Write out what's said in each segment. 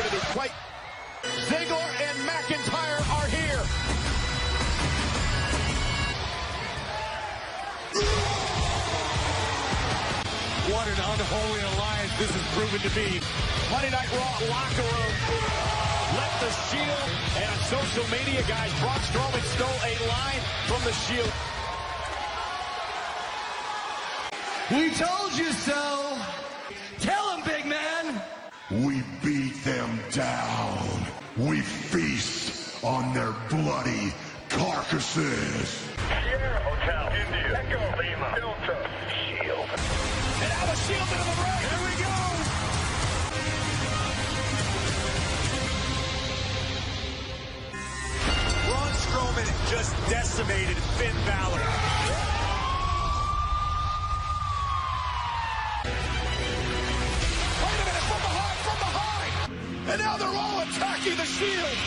going to be quite... Ziggler and McIntyre are here. What an unholy alliance this has proven to be. Monday Night Raw locker room. Let the Shield, and on social media, guys, Braun Strowman stole a line from the Shield. We told you so. Tell him, big man. We beat them down. We feast on their bloody carcasses. Sierra Hotel, India, Echo, Lima, Delta, Shield. And now the Shield into the ring. Here we go. Braun Strowman just decimated Finn Balor. Wait a minute, from behind. And now they're all attacking the Shield.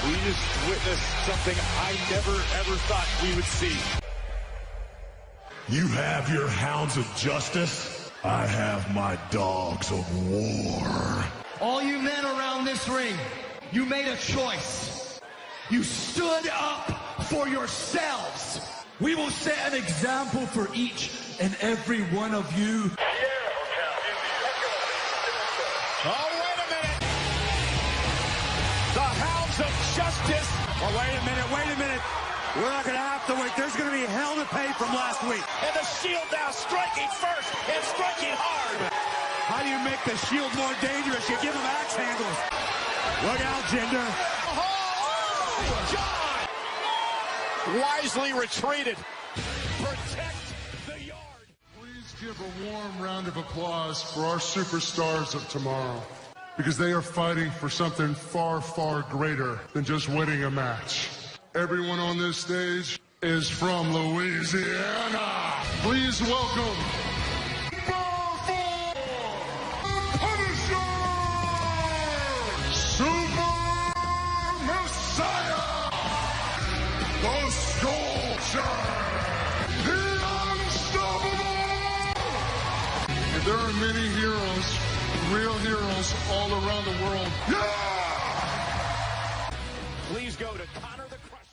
We just witnessed something I never, ever thought we would see. You have your hounds of justice. I have my dogs of war. All you men around this ring, you made a choice. You stood up for yourselves. We will set an example for each and every one of you. Sierra Hotel, India, Echo, Delta. Oh, wait a minute. The hounds of justice. Oh, wait a minute. We're not going to have to wait. There's going to be hell to pay from last week. And the Shield now striking first and striking hard. How do you make the Shield more dangerous? You give them axe handles. Look out, Jinder. Oh, John! Wisely retreated. Protect the yard. Please give a warm round of applause for our superstars of tomorrow, because they are fighting for something far, far greater than just winning a match. Everyone on this stage is from Louisiana. Please welcome Punisher, Super Messiah, the Sculpture, the Unstoppable. And there are many heroes, real heroes all around the world. Yeah! Please go to Connor the Crusher.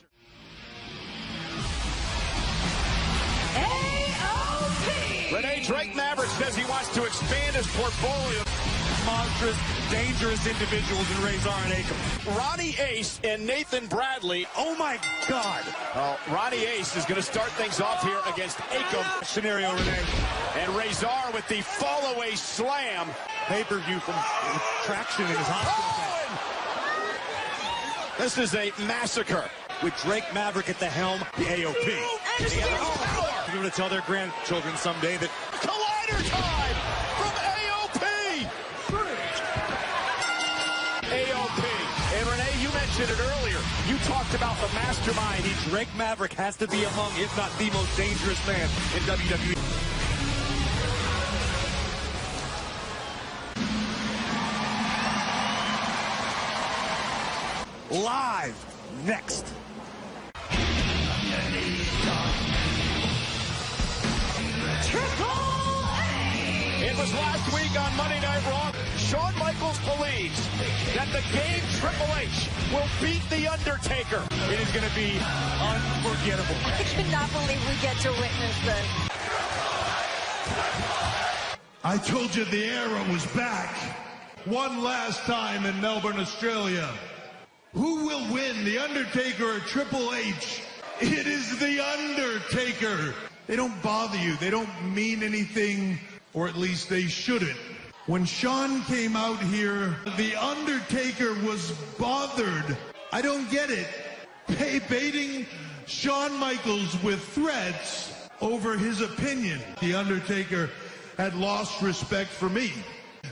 Renee Drake Maverick says he wants to expand his portfolio. Monstrous, dangerous individuals in Razor and Akam. Ronnie Ace and Nathan Bradley. Oh my God! Ronnie Ace is going to start things off here against Akam. Scenario, Renee. And Razor with the fall-away slam. Pay-per-view from traction in his hospital. Oh! This is a massacre. With Drake Maverick at the helm, the AOP. And power. They're going to tell their grandchildren someday that Collider time from AOP. AOP. And Renee, you mentioned it earlier. You talked about the mastermind. Drake Maverick has to be among, if not the most dangerous man in WWE. Live next. It was last week on Monday Night Raw. Shawn Michaels believes that the game Triple H will beat The Undertaker. It is going to be unforgettable. I cannot believe we get to witness this. I told you the era was back. One last time in Melbourne, Australia. Who will win, The Undertaker or Triple H? It is The Undertaker. They don't bother you. They don't mean anything, or at least they shouldn't. When Shawn came out here, The Undertaker was bothered. I don't get it. Baiting Shawn Michaels with threats over his opinion. The Undertaker had lost respect for me.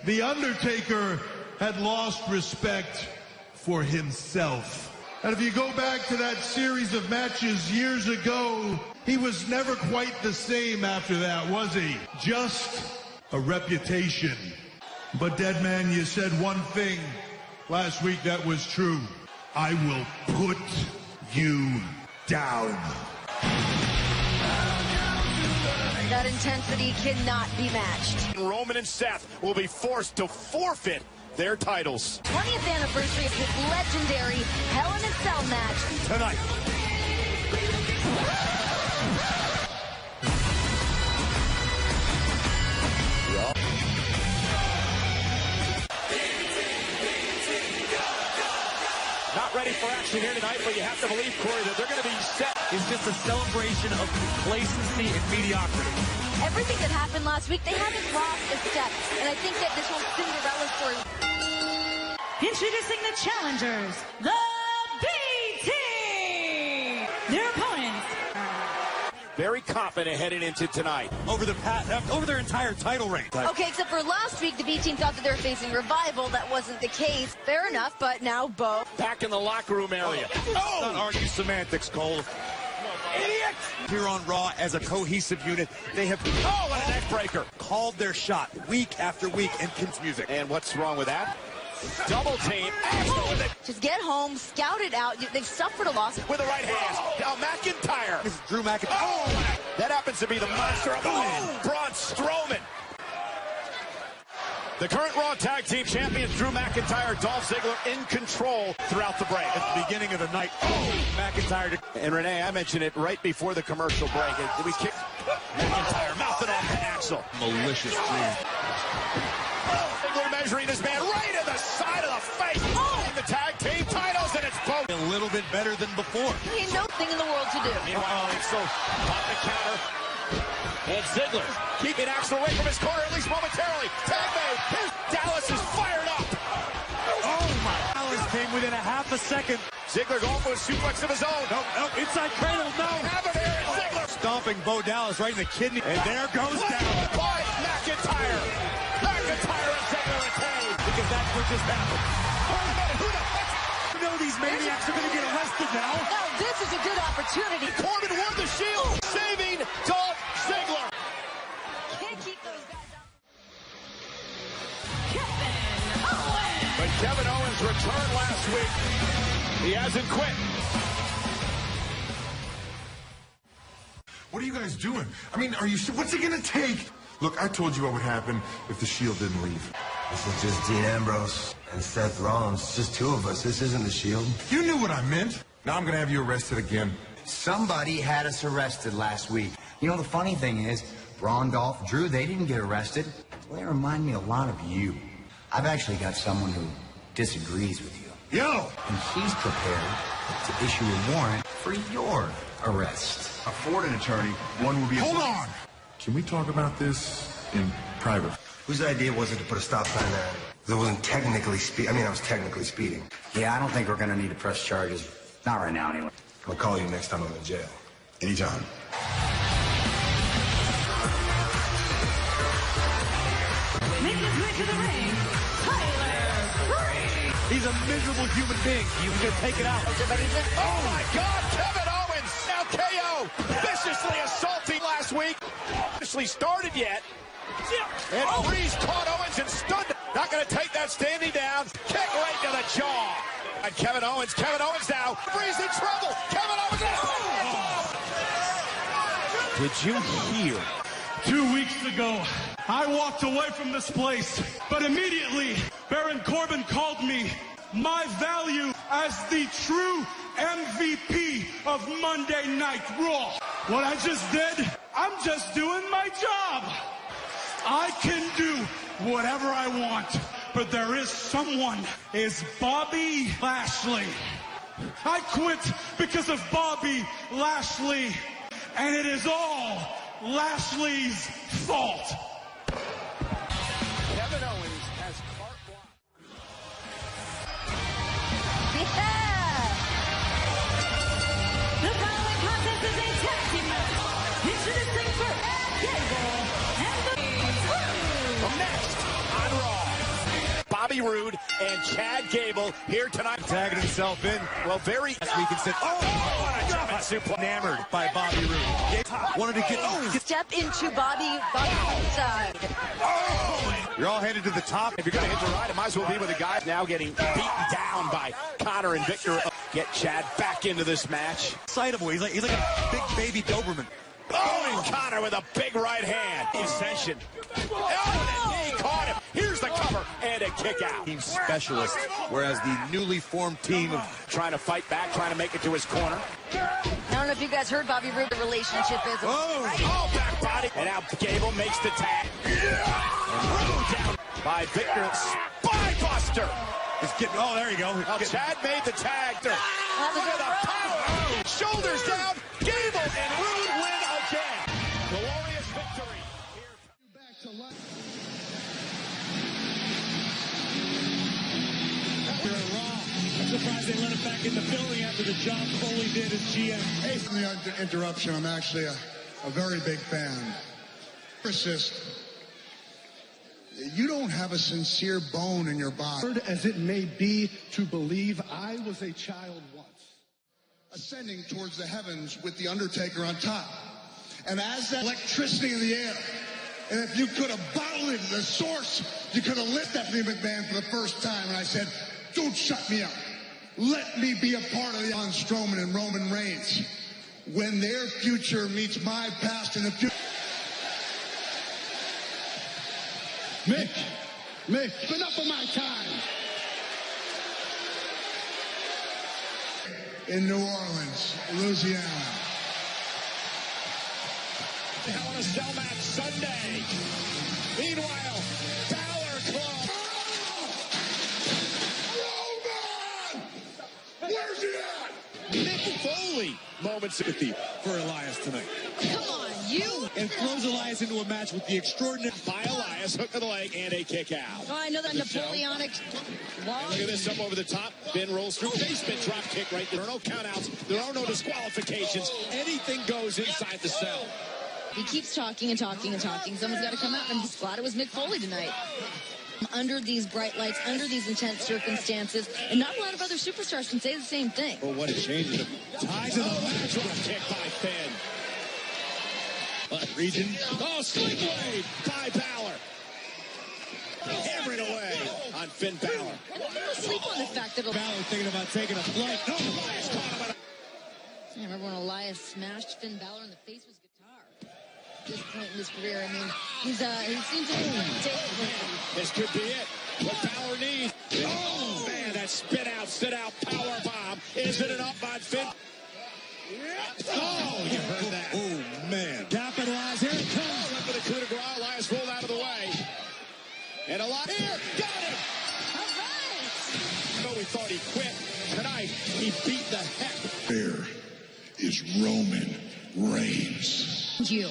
The Undertaker had lost respect for himself. And if you go back to that series of matches years ago, he was never quite the same after that, was he? Just a reputation. But Deadman, you said one thing last week that was true. I will put you down. That intensity cannot be matched. Roman and Seth will be forced to forfeit their titles. 20th anniversary of this legendary Hell in a Cell match Tonight. Not ready for action here tonight, but you have to believe, Corey, that they're going to be set. It's just a celebration of complacency and mediocrity. Everything that happened last week, they haven't lost a step. And I think that this whole Cinderella story. Introducing the challengers, the B Team. Their opponents. Very confident heading into tonight. Over their entire title reign. Okay, except for last week, the B Team thought that they were facing Revival. That wasn't the case. Fair enough, but now Bo. Back in the locker room area. Oh! Not argue semantics, Cole. Idiot! Here on Raw as a cohesive unit, they have what a neck breaker. Called their shot week after week and Kim's music. And what's wrong with that? Double team. Axel with it. Just get home, scout it out. They've suffered a loss. With the right hand. Now McIntyre. This is Drew McIntyre. Oh! That happens to be the monster of Braun Strowman. The current Raw Tag Team Champions, Drew McIntyre, Dolph Ziggler, in control throughout the break. At the beginning of the night, McIntyre. And Renee, I mentioned it right before the commercial break. We kicked McIntyre, mouthing off to Axel. Malicious dream. Ziggler measuring his man right in the side of the face. The tag team titles, and it's both. A little bit better than before. He had no thing in the world to do. Meanwhile, Axel on the counter. And Ziggler keeping Axel away from his corner, at least momentarily. Tag made. Dallas is fired up. Oh, my. Dallas came within a half a second. Ziggler going for a suplex of his own. Nope, inside cradle, no. Have it here, and Ziggler. Stomping Bo Dallas right in the kidney. And there goes down. By McIntyre. McIntyre and Ziggler retain. Because that's what just happened. Wait a minute, who the heck? You know these maniacs are going to get arrested now. No, this is a good opportunity. Corbin won the Shield, saving Dolph Ziggler. Can't keep those guys out. But Kevin Owens returned last week. He hasn't quit. What are you guys doing? I mean, are you? What's it gonna take? Look, I told you what would happen if the Shield didn't leave. This is just Dean Ambrose and Seth Rollins. It's just two of us. This isn't the Shield. You knew what I meant. Now I'm gonna have you arrested again. Somebody had us arrested last week. You know, the funny thing is, Braun, Dolph, Drew, they didn't get arrested. Well, they remind me a lot of you. I've actually got someone who disagrees with you. Yo! And he's prepared to issue a warrant for your arrest. Afford an attorney. One will be. Hold on! Can we talk about this in private? Whose idea was it to put a stop sign there? Because I wasn't technically I was technically speeding. Yeah, I don't think we're going to need to press charges. Not right now, anyway. I'll call you next time I'm in jail. Anytime. Make his way to the ring, Tyler Breeze. He's a miserable human being. You can take it out. Oh my God, Kevin Owens now KO, viciously assaulting last week. Officially started yet. And Breeze caught Owens and stunned him. Not going to take that standing down. Kick right to the jaw. And Kevin Owens now. Breeze in trouble. Kevin Owens now. Did you hear? 2 weeks ago, I walked away from this place, but immediately Baron Corbin called me my value as the true MVP of Monday Night Raw. What I just did, I'm just doing my job. I can do whatever I want, but there is someone, is Bobby Lashley. I quit because of Bobby Lashley, and it is all Lashley's fault. Kevin Owens has carte blanche. The following contest is a tag team match. Introducing first, Gable and the Next on Raw, Bobby Roode and Chad Gable here tonight. Tagging himself in. Well, very Last week and said, what a German suplex. enamored by Bobby Roode. Wanted to get Step into Bobby's side. You're all headed to the top. If you're going to hit the ride, it might as well be with the guys now getting beaten down by Connor and Victor. Get Chad back into this match. Excitable. He's like a big baby Doberman. Oh, and Connor with a big right hand. Ascension. Oh, and the knee caught him. Here's the cover and a kick out. Team specialist, whereas the newly formed team of trying to fight back, trying to make it to his corner. I don't know if you guys heard Bobby Roode, the relationship is. Oh, back body. And now Gable makes the tag. And Roode down by Victor. Spinebuster. is getting, oh, there you go. Now Chad made the tag. Look at the power. Shoulders down. Gable and Roode win again. Glorious victory. Back to life. I'm surprised they let him back in the building after the job Foley did as GM. Hey, from the interruption, I'm actually a very big fan. Persist. You don't have a sincere bone in your body. As it may be to believe, I was a child once. Ascending towards the heavens with the Undertaker on top. And as that electricity in the air, and if you could have bottled it to the source, you could have lit Stephanie McMahon for the first time. And I said, don't shut me up. Let me be a part of the Braun Strowman and Roman Reigns. When their future meets my past in the future. Mick, enough of my time. In New Orleans, Louisiana. Hell in a Cell match Sunday. Meanwhile, Balor Club. Roman! Where's he at? Mick Foley moments sympathy for Elias tonight. Come on, you. And throws Elias into a match with the extraordinary By Elias, hook of the leg, and a kick out. Oh, I know that Napoleonic wall. Look at this up over the top. Ben rolls through. Basement drop kick right there. There are no countouts. There are no disqualifications. Anything goes inside the cell. He keeps talking and talking and talking. Someone's got to come out. I'm just glad it was Mick Foley tonight. Under these bright lights, under these intense circumstances, and not a lot of other superstars can say the same thing. Well, what a change in the ties of the match. Drop kick by Finn. Region. Oh, sling blade by Balor. Hammered away on Finn Balor. And I'm going to sleep on the fact that Balor thinking about taking a flight. No, Elias caught him. I remember when Elias smashed Finn Balor in the face with his guitar. At this point in his career, I mean, he seems to be This could be it. What Balor needs. Oh, man, that spit out power bomb. Is it enough on Finn? Oh, you heard that. oh, man. Capitalize. Here it comes. Went for the coup de grace. Elias rolled out of the way. And Elias here, got him. all right. No, we thought he quit. Tonight, he beat the heck. There is Roman Reigns. You.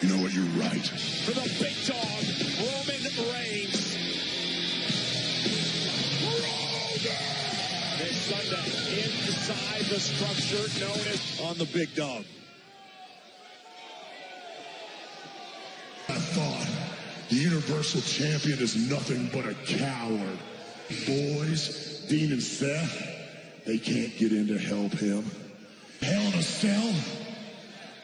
You know what, you're right. For the big dog, Roman Reigns. This Sunday, inside the structure known as On the big dog. I thought the Universal Champion is nothing but a coward. Boys, Dean and Seth, they can't get in to help him. Hell in a Cell,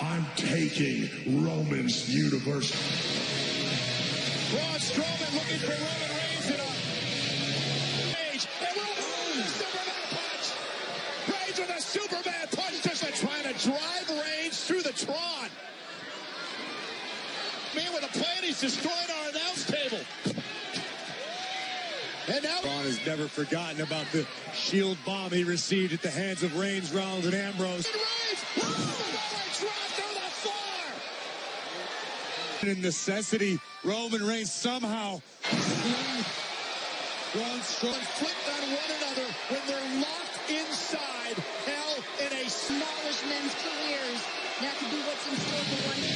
I'm taking Roman's Universal. Braun Strowman looking for Roman Reigns in a cage. And Roman with a Superman punch. Reigns with a Superman punch. Just trying to drive Reigns through the Tron. Man with a plan, he's destroying our announce table. And now Braun has never forgotten about the shield bomb he received at the hands of Reigns, Rollins, and Ambrose. In necessity, Roman Reigns somehow Braun Strowman flipped on one another when they're locked inside hell in a Demolish men's careers. That could be what's in store for one.